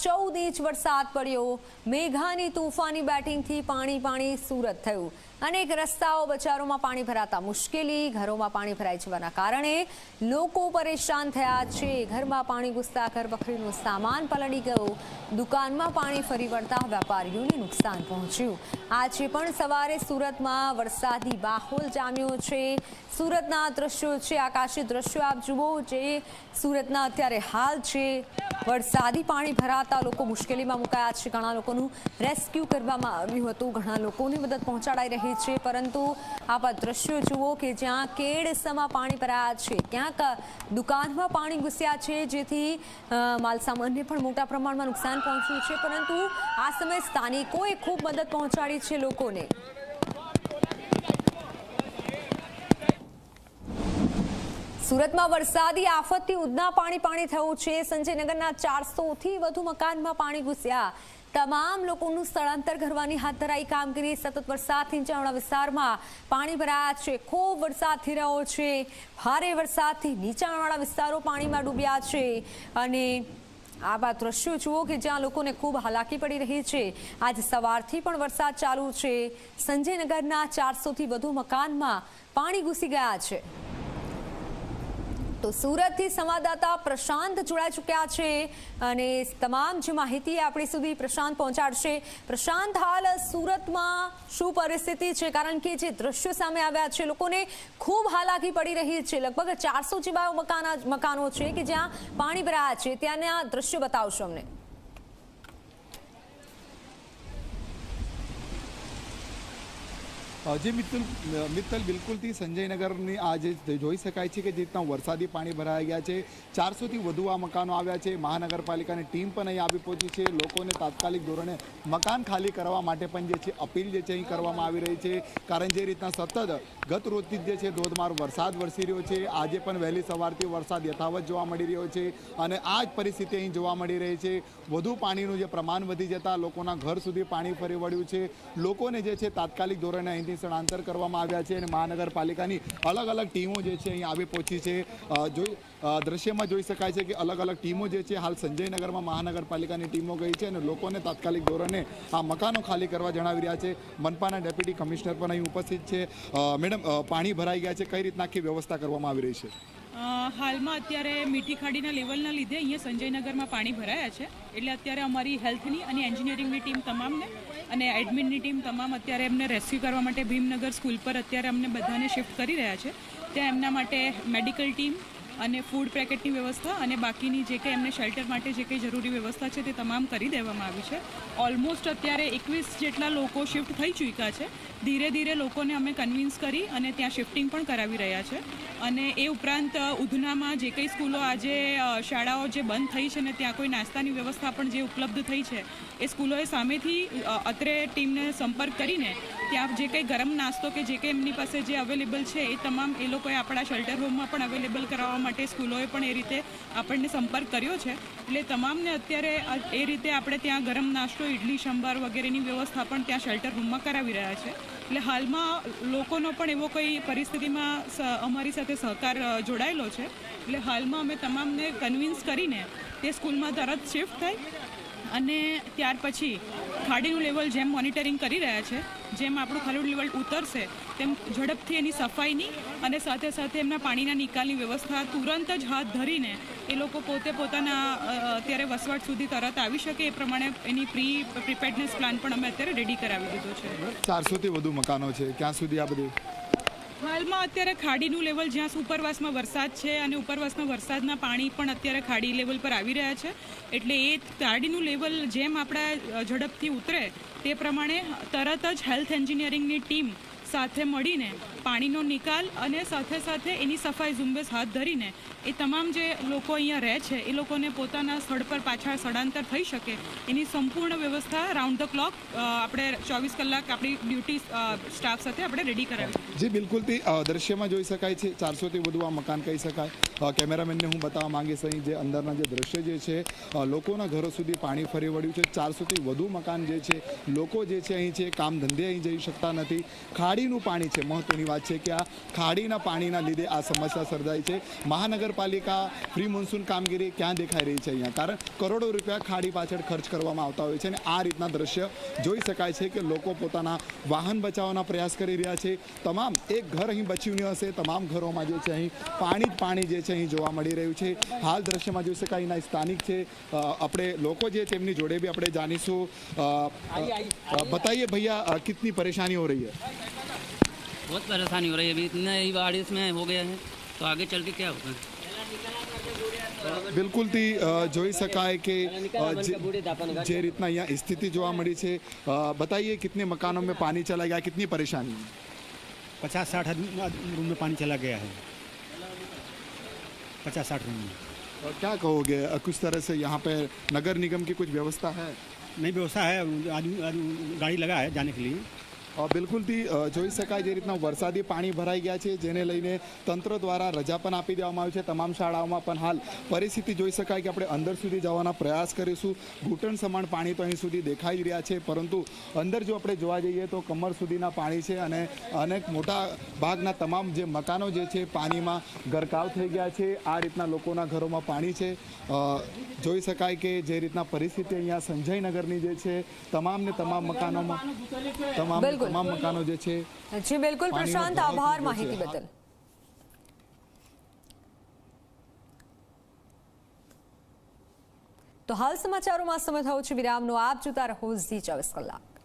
14 inch વરસાદ પડ્યો। મેઘાની તોફાની બેટિંગથી પાણી સુરત થયું। અનેક રસ્તાઓ બજારોમાં પાણી ભરાતા મુશ્કેલી, ઘરોમાં પાણી ભરાઈ જવાના કારણે લોકો પરેશાન થયા છે। ઘરમાં પાણી ઘૂસતા ઘરવખરીનો સામાન પલળી ગયો। દુકાનમાં પાણી ફરી વળતા વેપારીઓને નુકસાન પહોંચ્યું। આજે પણ સવારે સુરતમાં વરસાદી માહોલ જામ્યો છે। સુરતના દ્રશ્યો છે, આકાશી દ્રશ્યો આપ જુઓ, જે સુરતના અત્યારે હાલ છે। વરસાદી પાણી ભરાતા લોકો મુશ્કેલીમાં મુકાયા છે। ઘણા લોકોનું રેસ્ક્યુ કરવામાં આવ્યું હતું, ઘણા લોકોની મદદ પહોંચાડાઈ રહી છે, પરંતુ આપ દ્રશ્યો જુઓ કે જ્યાં કેડસમાં પાણી ભરાયા છે, ક્યાંક દુકાનમાં પાણી ઘૂસ્યા છે, જેથી માલસામાનને પણ મોટા પ્રમાણમાં નુકસાન પહોંચ્યું છે, પરંતુ આ સમયે સ્થાનિકોએ ખૂબ મદદ પહોંચાડી છે લોકોને। સુરતમાં વરસાદી આફતથી ઉધના પાણી થયું છે। સંજયનગરના 400થી વધુ મકાનમાં પાણી ઘૂસ્યા। તમામ લોકોનું સ્થળાંતર કરવાની હાથ ધરાઈ કામગીરી। સતત વરસાદથી નીચાણવાળા વિસ્તારમાં પાણી ભરાયા છે। ખૂબ વરસાદ થઈ રહ્યો છે। ભારે વરસાદથી નીચાણવાળા વિસ્તારો પાણીમાં ડૂબ્યા છે અને આ દ્રશ્યો જુઓ કે જ્યાં લોકોને ખૂબ હાલાકી પડી રહી છે। આજ સવારથી પણ વરસાદ ચાલુ છે। સંજયનગરના 400થી વધુ મકાનમાં પાણી ઘૂસી ગયા છે। તો સુરતથી સંવાદદાતા પ્રશાંત જોડાઈ ચૂક્યા છે અને તમામ જે માહિતી આપણી સુધી પ્રશાંત પહોંચાડશે। પ્રશાંત, હાલ સુરતમાં શું પરિસ્થિતિ છે? કારણ કે જે દ્રશ્યો સામે આવ્યા છે, લોકોને ખૂબ હાલાકી પડી રહી છે। લગભગ 400 જેવા મકાનો છે કે જ્યાં પાણી ભરાયા છે, ત્યાંના દ્રશ્યો બતાવશો અમને। જે મિત્તલ બિલકુલથી સંજયનગરની આજે જોઈ શકાય છે કે જે રીતના વરસાદી પાણી ભરાઈ ગયા છે। 400થી વધુ આ મકાનો આવ્યા છે। મહાનગરપાલિકાની ટીમ પણ અહીં આવી પહોંચી છે। લોકોને તાત્કાલિક ધોરણે મકાન ખાલી કરવા માટે પણ જે છે અપીલ જે છે અહીં કરવામાં આવી રહી છે, કારણ જે રીતના સતત ગત રોજથી જે છે ધોધમાર વરસાદ વરસી રહ્યો છે। આજે પણ વહેલી સવારથી વરસાદ યથાવત જોવા મળી રહ્યો છે અને આ જ પરિસ્થિતિ અહીં જોવા મળી રહી છે। વધુ પાણીનું જે પ્રમાણ વધી જતાં લોકોના ઘર સુધી પાણી ફરી વળ્યું છે। લોકોને જે છે તાત્કાલિક ધોરણે અહીંથી સ્થળાંતર કરવામાં આવ્યા છે અને મહાનગરપાલિકાની અલગ અલગ ટીમો જે છે અહીં આવી પહોંચી છે। દ્રશ્યમાં જોઈ શકાય છે કે અલગ અલગ ટીમો જે છે હાલ સંજયનગરમાં મહાનગરપાલિકાની ટીમો ગઈ છે અને લોકોને તાત્કાલિક ધોરણે આ મકાનો ખાલી કરવા જણાવી રહ્યા છે। મનપાના ડેપ્યુટી કમિશનર પણ અહીં ઉપસ્થિત છે। મેડમ, પાણી ભરાઈ ગયા છે, કઈ રીતના આખી વ્યવસ્થા કરવામાં આવી રહી છે? હાલમાં અત્યારે મીઠી ખાડીના લેવલના લીધે અહીંયા સંજયનગરમાં પાણી ભરાયા છે, એટલે અત્યારે અમારી હેલ્થની અને એન્જિનિયરિંગની ટીમ તમામને અને એડમિનની ટીમ તમામ અત્યારે એમને રેસ્ક્યુ કરવા માટે ભીમનગર સ્કૂલ પર અત્યારે અમને બધાને શિફ્ટ કરી રહ્યા છે। ત્યાં એમના માટે મેડિકલ ટીમ અને ફૂડ પેકેટની વ્યવસ્થા અને બાકીની જે કંઈ એમને શેલ્ટર માટે જે કંઈ જરૂરી વ્યવસ્થા છે તે તમામ કરી દેવામાં આવી છે। ઓલમોસ્ટ અત્યારે 21 જેટલા લોકો શિફ્ટ થઈ ચૂક્યા છે। ધીરે ધીરે લોકોને અમે કન્વિન્સ કરી અને ત્યાં શિફ્ટિંગ પણ કરાવી રહ્યા છે અને એ ઉપરાંત ઉધનામાં જે કંઈ સ્કૂલો આજે શાળાઓ જે બંધ થઈ છે ને ત્યાં કોઈ નાસ્તાની વ્યવસ્થા પણ જે ઉપલબ્ધ થઈ છે, એ સ્કૂલોએ સામેથી અત્રે ટીમને સંપર્ક કરીને ત્યાં જે કંઈ ગરમ નાસ્તો કે જે કંઈ એમની પાસે જે અવેલેબલ છે એ તમામ એ લોકોએ આપણા શેલ્ટર હોમમાં પણ અવેલેબલ કરાવવા માટે સ્કૂલોએ પણ એ રીતે આપણને સંપર્ક કર્યો છે। એટલે તમામને અત્યારે એ રીતે આપણે ત્યાં ગરમ નાસ્તો, ઇડલી સંભાર વગેરેની વ્યવસ્થા પણ ત્યાં શેલ્ટર હોમમાં કરાવી રહ્યા છે। એટલે હાલમાં લોકોનો પણ એવો કોઈ પરિસ્થિતિમાં અમારી સાથે સહકાર જોડાયેલો છે। એટલે હાલમાં અમે તમામને કન્વિન્સ કરીને તે સ્કૂલમાં તરત શિફ્ટ થાય અને ત્યાર પછી ખાડીનું લેવલ જેમ મોનિટરિંગ કરી રહ્યા છે, જેમ આપણું ખાડીનું લેવલ ઉતરશે તેમ ઝડપથી એની સફાઈની અને સાથે સાથે એમના પાણીના નિકાલની વ્યવસ્થા તુરંત જ હાથ ધરીને એ લોકો પોતે પોતાના અત્યારે વસવાટ સુધી તરત આવી શકે એ પ્રમાણે એની પ્રિપેર્ડનેસ પ્લાન પણ અમે અત્યારે રેડી કરાવી દીધો છે। 400થી વધુ મકાનો છે, ક્યાં સુધી આ બધું? હાલમાં અત્યારે ખાડીનું લેવલ જ્યાં ઉપરવાસમાં વરસાદ છે અને ઉપરવાસના વરસાદના પાણી પણ અત્યારે ખાડી લેવલ પર આવી રહ્યા છે, એટલે એ ખાડીનું લેવલ જેમ આપણા ઝડપથી ઉતરે તે પ્રમાણે તરત જ હેલ્થ એન્જિનિયરિંગની ટીમ સાથે મળીને પાણીનો નિકાલ અને સાથે સાથે એની સફાઈ ઝુંબેશ હાથ ધરીને એ તમામ જે લોકો અહીંયા રહે છે એ લોકોને પોતાના સ્થળ પર પાછા સ્થળાંતર થઈ શકે એની સંપૂર્ણ વ્યવસ્થા રાઉન્ડ ધ ક્લોક આપણે 24 કલાક આપણી ડ્યુટી સ્ટાફ સાથે આપણે રેડી કરાવી। જી બિલકુલથી દ્રશ્યમાં જોઈ શકાય છે 400થી વધુ આ મકાન કહી શકાય। કેમેરામેનને હું બતાવવા માંગીશ અહીં જે અંદરના જે દ્રશ્ય જે છે લોકોના ઘરો સુધી પાણી ફરી વળ્યું છે। 400થી વધુ મકાન જે છે, લોકો જે છે અહીં છે કામ ધંધે અહીં જઈ શકતા નથી। ખાડીનું પાણી છે. મહત્વની વાત છે કે આ ખાડીના પાણીના લીધે આ સમસ્યા સર્જાય છે. મહાનગરપાલિકા પ્રી મોન્સૂન કામગીરી ક્યાં દેખાઈ રહી છે અહીંયા? કારણ કરોડો રૂપિયા ખાડી પાછળ ખર્ચ કરવામાં આવતા હોય છે અને આ રીતના દ્રશ્ય જોઈ શકાય છે કે લોકો પોતાના વાહન બચાવવાના પ્રયાસ કરી રહ્યા છે. તમામ એક ઘર અહીં બચ્યું ન હશે, તમામ ઘરોમાં જે છે અહીં પાણી જ પાણી જે છે અહીં જોવા મળી રહ્યું છે. હાલ દ્રશ્યમાં જોઈ શકાય અહીંના સ્થાનિક છે, આપણે લોકો જે તેમની જોડે भी આપણે જાણીશું. बताइए भैया कितनी परेशानी हो रही है? बहुत परेशानी हो रही है, अभी इतना ही बारिश में हो गया है तो आगे चल के क्या होगा. બિલકુલથી જોઈ શકાય કે જે રીતના અહીંયા સ્થિતિ જોવા મળી છે. बताइए कितने मकानों में पानी चला गया, कितनी परेशानी? 50-60 रूम में पानी चला गया है. 50-60 रूम में. क्या कहोगे, किस तरह से यहाँ पे नगर निगम की कुछ व्यवस्था है? नहीं व्यवस्था है, गाड़ी लगा है जाने के लिए. બિલકુલથી જોઈ શકાય જે રીતના વરસાદી પાણી ભરાઈ ગયા છે, જેને લઈને તંત્ર દ્વારા રજા પણ આપી દેવામાં આવી છે તમામ શાળાઓમાં. પણ હાલ પરિસ્થિતિ જોઈ શકાય કે આપણે અંદર સુધી જવાના પ્રયાસ કરીશું. ઘૂંટણ સમાન પાણી તો અહીં સુધી દેખાઈ રહ્યા છે, પરંતુ અંદર જો આપણે જોવા જઈએ તો કમર સુધીના પાણી છે અને અનેક મોટા ભાગના તમામ જે મકાનો જે છે પાણીમાં ગરકાવ થઈ ગયા છે. આ રીતના લોકોના ઘરોમાં પાણી છે. જોઈ શકાય કે જે રીતના પરિસ્થિતિ અહીંયા સંજયનગરની જે છે તમામ મકાનોમાં તમામ મકાનો જે છે. જી બિલકુલ પ્રશાંત, આભાર માહિતી બદલ. તો હાલ સમાચારોમાં સમય થયો છે વિરામનો. આપ જોતા રહો ઝી 24 કલાક.